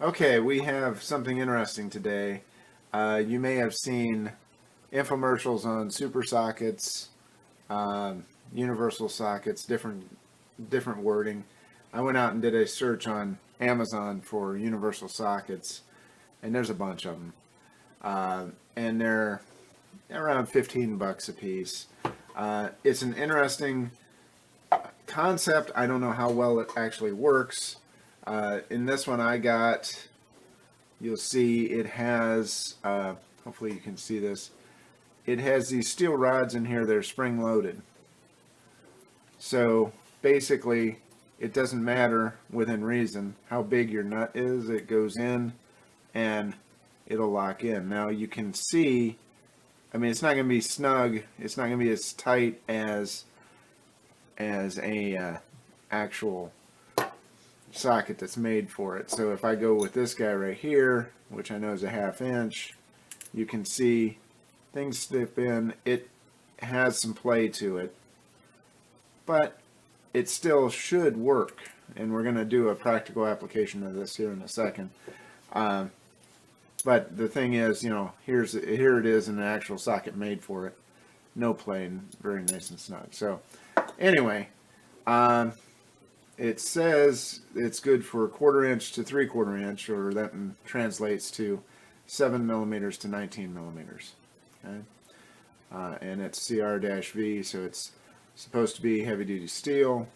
Okay, we have something interesting today. You may have seen infomercials on super sockets, universal sockets, different wording. I went out and did a search on Amazon for universal sockets, and there's a bunch of them, and they're around 15 bucks a piece. It's an interesting concept. I don't know how well it actually works. In this one I got, you'll see it has, hopefully you can see this, it has these steel rods in here that are spring loaded. So basically it doesn't matter within reason how big your nut is, it goes in and it'll lock in. Now you can see, I mean, it's not going to be snug, it's not going to be as tight as a actual socket that's made for it. So if I go with this guy right here, which I know is a 1/2 inch, you can see things slip in. It has some play to it, but it still should work, and we're going to do a practical application of this here in a second. But the thing is, you know, here it is in an actual socket made for it. No play, and very nice and snug. So anyway, it says it's good for 1/4 inch to 3/4 inch, or that translates to 7 millimeters to 19 millimeters. Okay? And it's CR-V, so it's supposed to be heavy duty steel.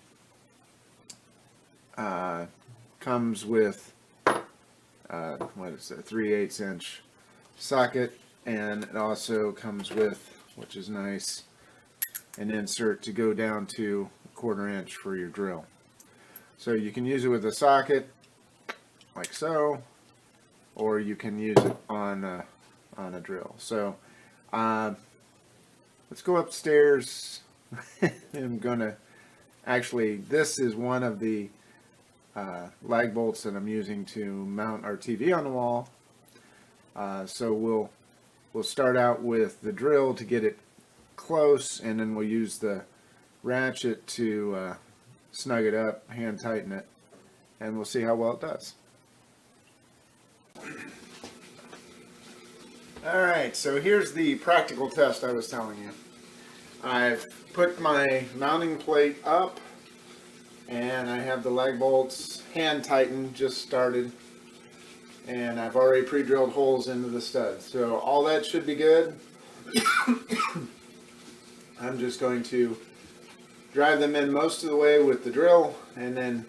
Comes with what is it, 3/8 inch socket, and it also comes with, which is nice, an insert to go down to 1/4 inch for your drill. So you can use it with a socket, like so, or you can use it on a drill. So let's go upstairs. I'm gonna, actually, this is one of the lag bolts that I'm using to mount our TV on the wall. So we'll start out with the drill to get it close, and then we'll use the ratchet to snug it up, hand tighten it, and we'll see how well it does. Alright, so here's the practical test I was telling you. I've put my mounting plate up, and I have the lag bolts hand tightened, just started, and I've already pre-drilled holes into the studs. So all that should be good. I'm just going to drive them in most of the way with the drill, and then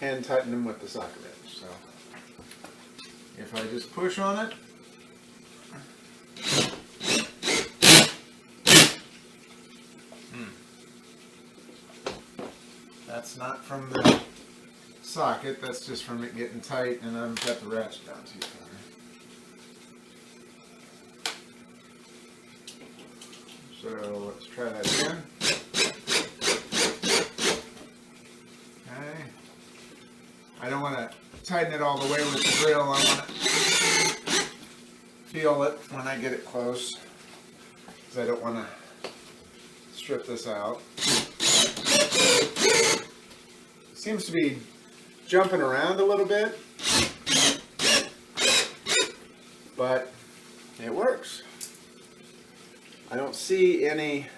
hand tighten them with the socket wrench. So if I just push on it, that's not from the socket, that's just from it getting tight, and I've got the ratchet down too far. So let's try that again. Okay. I don't want to tighten it all the way with the drill. I want to feel it when I get it close, because I don't want to strip this out. It seems to be jumping around a little bit, but it works. I don't see any,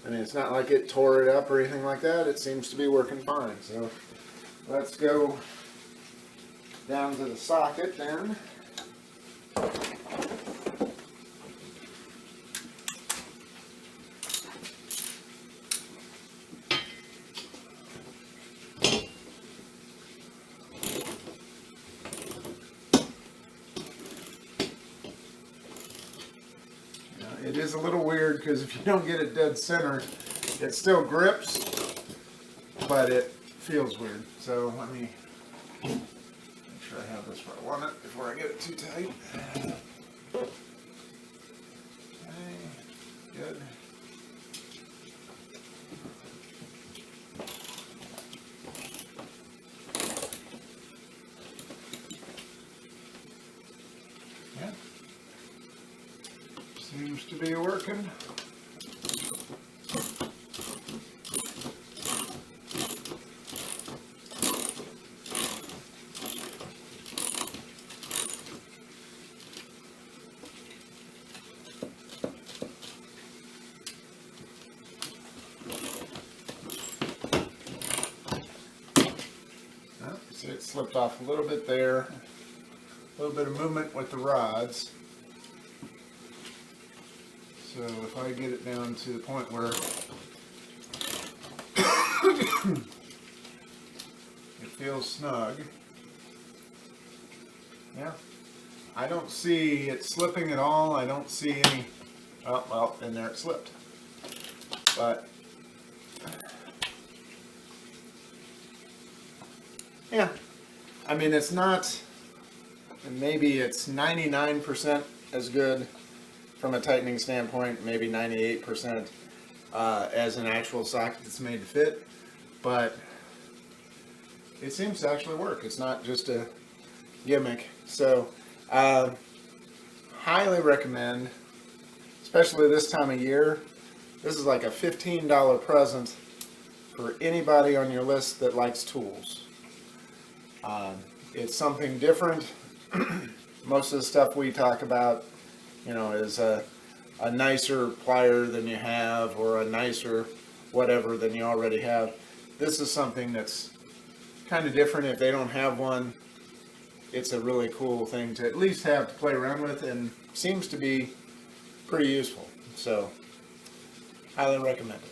I mean, it's not like it tore it up or anything like that. It seems to be working fine. So let's go down to the socket then. It is a little weird because if you don't get it dead center, it still grips, but it feels weird. So let me make sure I have this where I want it before I get it too tight. Okay, good. Yeah. Seems to be working. See, it slipped off a little bit there. A little bit of movement with the rods. So if I get it down to the point where it feels snug. Yeah. I don't see it slipping at all. I don't see any, oh, well, and there it slipped. But, yeah, I mean, it's not, maybe it's 99% as good from a tightening standpoint, maybe 98% as an actual socket that's made to fit, but it seems to actually work. It's not just a gimmick. So, highly recommend, especially this time of year. This is like a $15 present for anybody on your list that likes tools. It's something different. Most of the stuff we talk about, you know, is a nicer plier than you have, or a nicer whatever than you already have. This is something that's kind of different. If they don't have one, it's a really cool thing to at least have to play around with, and seems to be pretty useful. So, highly recommend it.